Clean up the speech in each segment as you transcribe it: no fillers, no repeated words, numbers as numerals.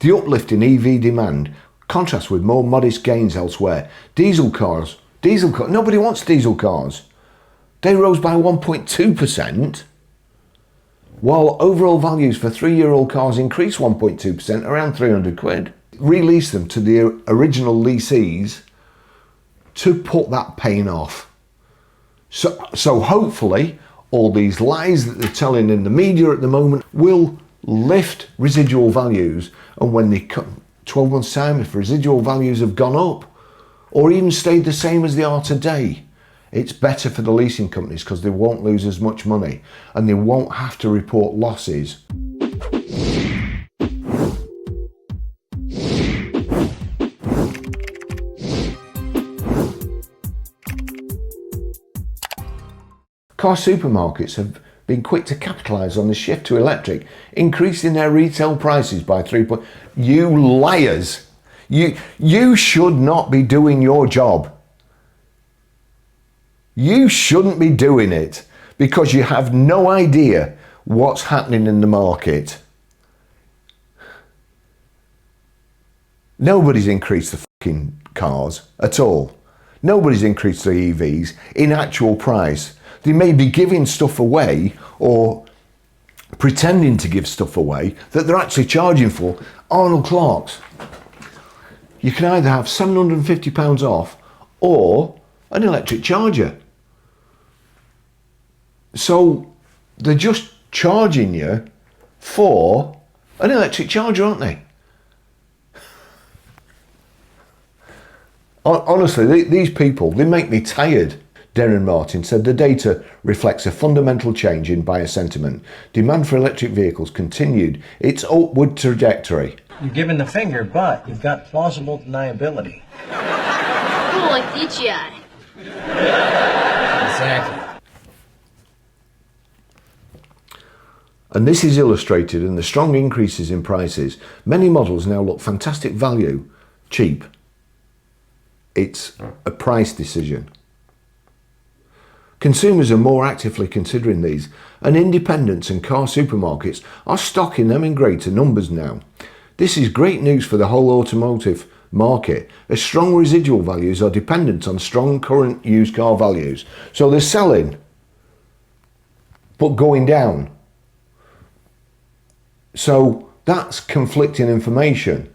The uplift in EV demand contrasts with more modest gains elsewhere. Diesel cars, nobody wants diesel cars. They rose by 1.2%, while overall values for 3-year-old cars increased 1.2%, around 300 quid. Release them to the original leasees to put that pain off. So hopefully all these lies that they're telling in the media at the moment will lift residual values, and when they come 12 months time, if residual values have gone up or even stayed the same as they are today, it's better for the leasing companies because they won't lose as much money and they won't have to report losses. Car supermarkets have been quick to capitalise on the shift to electric, increasing their retail prices by 3 points. You liars! You should not be doing your job. You shouldn't be doing it because you have no idea what's happening in the market. Nobody's increased the fucking cars at all. Nobody's increased the EVs in actual price. They may be giving stuff away or pretending to give stuff away that they're actually charging for. Arnold Clark's. You can either have £750 off or an electric charger. So they're just charging you for an electric charger, aren't they? Honestly, these people, they make me tired. Darren Martin said the data reflects a fundamental change in buyer sentiment. Demand for electric vehicles continued its upward trajectory. You're giving the finger, but you've got plausible deniability. Cool, like DGI. Exactly. And this is illustrated in the strong increases in prices. Many models now look fantastic value, cheap. It's a price decision. Consumers are more actively considering these, and independents and car supermarkets are stocking them in greater numbers now. This is great news for the whole automotive market, as strong residual values are dependent on strong current used car values. So they're selling, but going down. So that's conflicting information.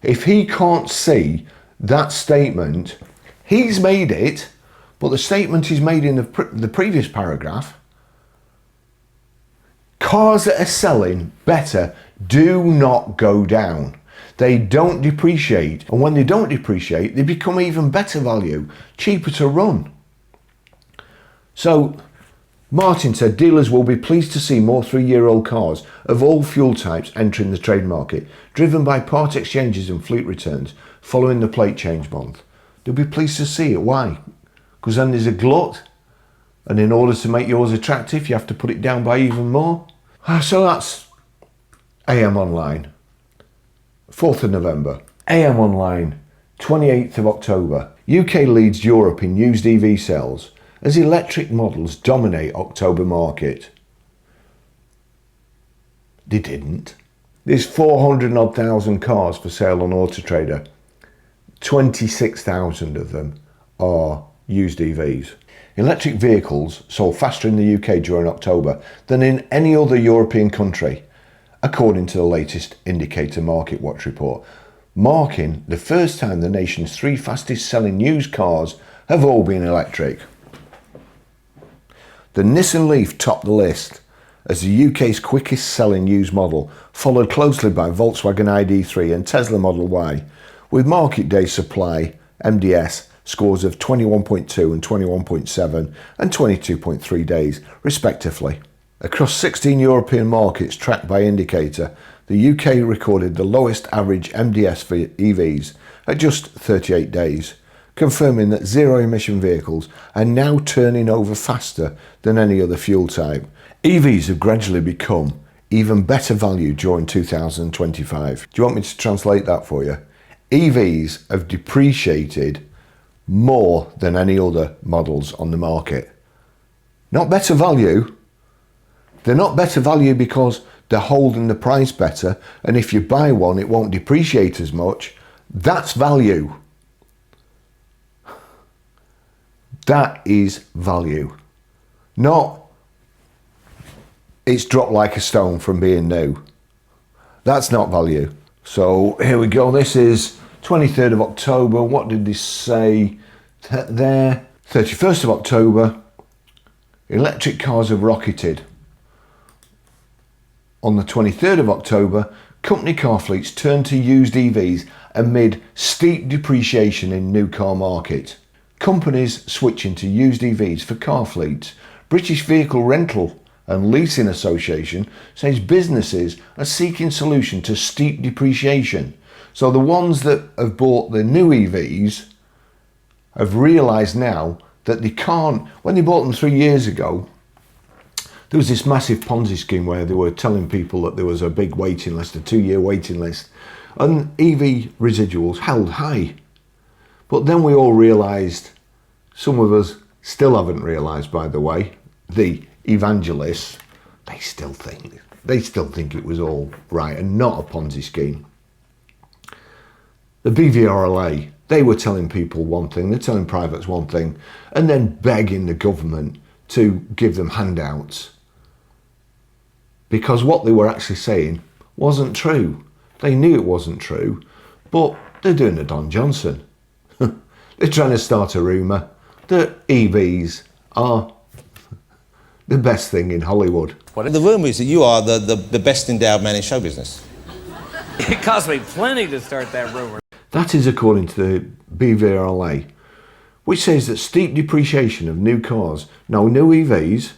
If he can't see that statement, he's made it, but the statement he's made in the previous paragraph, cars that are selling better do not go down. They don't depreciate. And when they don't depreciate, they become even better value, cheaper to run. So Martin said dealers will be pleased to see more 3-year-old cars of all fuel types entering the trade market, driven by part exchanges and fleet returns following the plate change month. They'll be pleased to see it. Why? Because then there's a glut, and in order to make yours attractive, you have to put it down by even more. So that's AM Online, 4th of November. AM Online, 28th of October. UK leads Europe in used EV sales as electric models dominate October market. They didn't. There's 400,000 cars for sale on Auto Trader. 26,000 of them are used EVs. Electric vehicles sold faster in the UK during October than in any other European country, according to the latest Indicator Market Watch report, marking the first time the nation's 3 fastest selling used cars have all been electric. The Nissan Leaf topped the list as the UK's quickest selling used model, followed closely by Volkswagen ID3 and Tesla Model Y, with market day supply MDS scores of 21.2 and 21.7 and 22.3 days, respectively. Across 16 European markets tracked by Indicator, the UK recorded the lowest average MDS for EVs at just 38 days, confirming that zero-emission vehicles are now turning over faster than any other fuel type. EVs have gradually become even better value during 2025. Do you want me to translate that for you? EVs have depreciated more than any other models on the market. Not better value. They're not better value because they're holding the price better, and if you buy one, it won't depreciate as much. That's value. That is value. Not, it's dropped like a stone from being new. That's not value. So here we go. This is 23rd of October. What did this say there? 31st of October. Electric cars have rocketed. On the 23rd of October, company car fleets turned to used EVs amid steep depreciation in new car market. Companies switching to used EVs for car fleets. British Vehicle Rental and Leasing Association says businesses are seeking solution to steep depreciation. So the ones that have bought the new EVs have realised now that they can't, when they bought them 3 years ago, there was this massive Ponzi scheme where they were telling people that there was a big waiting list, a 2-year waiting list, and EV residuals held high. But then we all realised, some of us still haven't realised, by the way, the evangelists, they still think it was all right and not a Ponzi scheme. The BVRLA, they were telling people one thing, they're telling privates one thing, and then begging the government to give them handouts. Because what they were actually saying wasn't true. They knew it wasn't true, but they're doing a Don Johnson. They're trying to start a rumour that EVs are the best thing in Hollywood. The rumour is that you are the best endowed man in show business. It cost me plenty to start that rumor. That is according to the BVRLA, which says that steep depreciation of new cars, no, new EVs,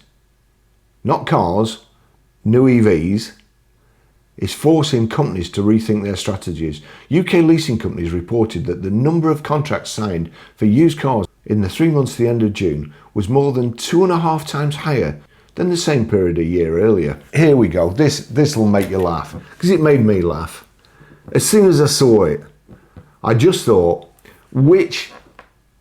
not cars, new EVs, is forcing companies to rethink their strategies. UK leasing companies reported that the number of contracts signed for used cars in the 3 months to the end of June was more than 2.5 times higher than the same period a year earlier. Here we go. This will make you laugh, because it made me laugh. As soon as I saw it, I just thought, which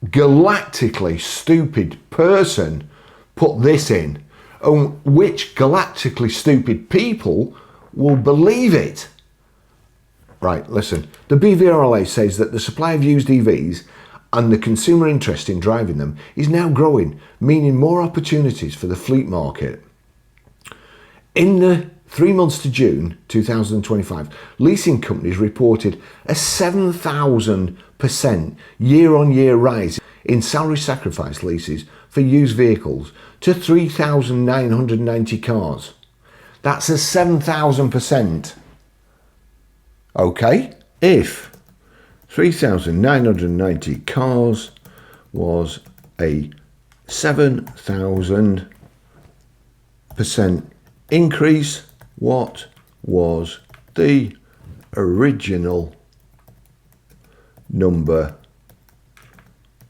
galactically stupid person put this in? And which galactically stupid people will believe it? Right, listen. The BVRLA says that the supply of used EVs and the consumer interest in driving them is now growing, meaning more opportunities for the fleet market. In the 3 months to June 2025, leasing companies reported a 7,000% year-on-year rise in salary sacrifice leases for used vehicles to 3,990 cars. That's a 7,000%. Okay, if 3,990 cars was a 7,000% increase, what was the original number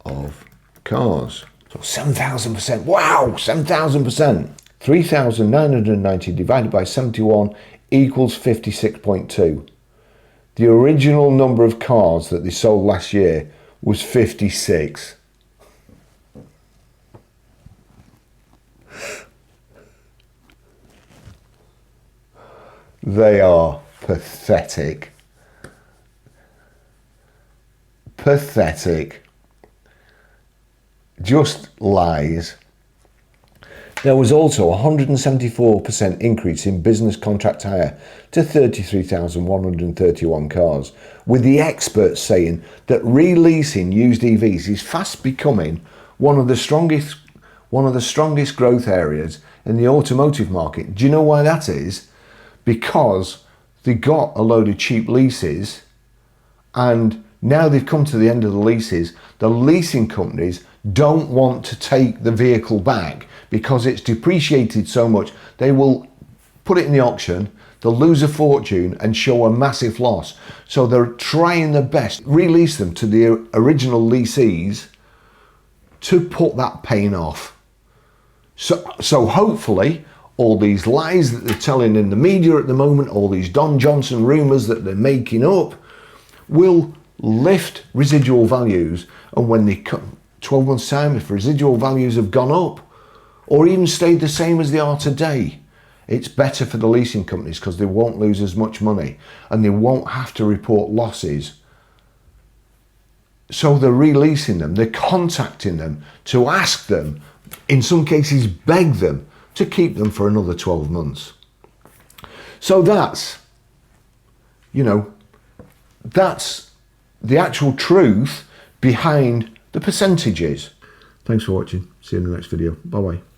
of cars? So 7,000%. Wow, 7,000%. 3,990 divided by 71 equals 56.2. The original number of cars that they sold last year was 56. They are pathetic. Pathetic. Just lies. There was also a 174% increase in business contract hire to 33,131 cars, with the experts saying that re-leasing used EVs is fast becoming one of the strongest growth areas in the automotive market. Do you know why that is? Because they got a load of cheap leases, and now they've come to the end of the leases. The leasing companies don't want to take the vehicle back because it's depreciated so much. They will put it in the auction, they'll lose a fortune and show a massive loss. So they're trying their best, release them to the original lessees to put that pain off. So hopefully all these lies that they're telling in the media at the moment, all these Don Johnson rumours that they're making up, will lift residual values. And when they come 12 months time, if residual values have gone up or even stayed the same as they are today, It's better for the leasing companies because they won't lose as much money and they won't have to report losses. So they're releasing them, they're contacting them to ask them, in some cases beg them, to keep them for another 12 months. So that's, you know, that's the actual truth behind the percentages. Thanks for watching. See you in the next video. Bye bye.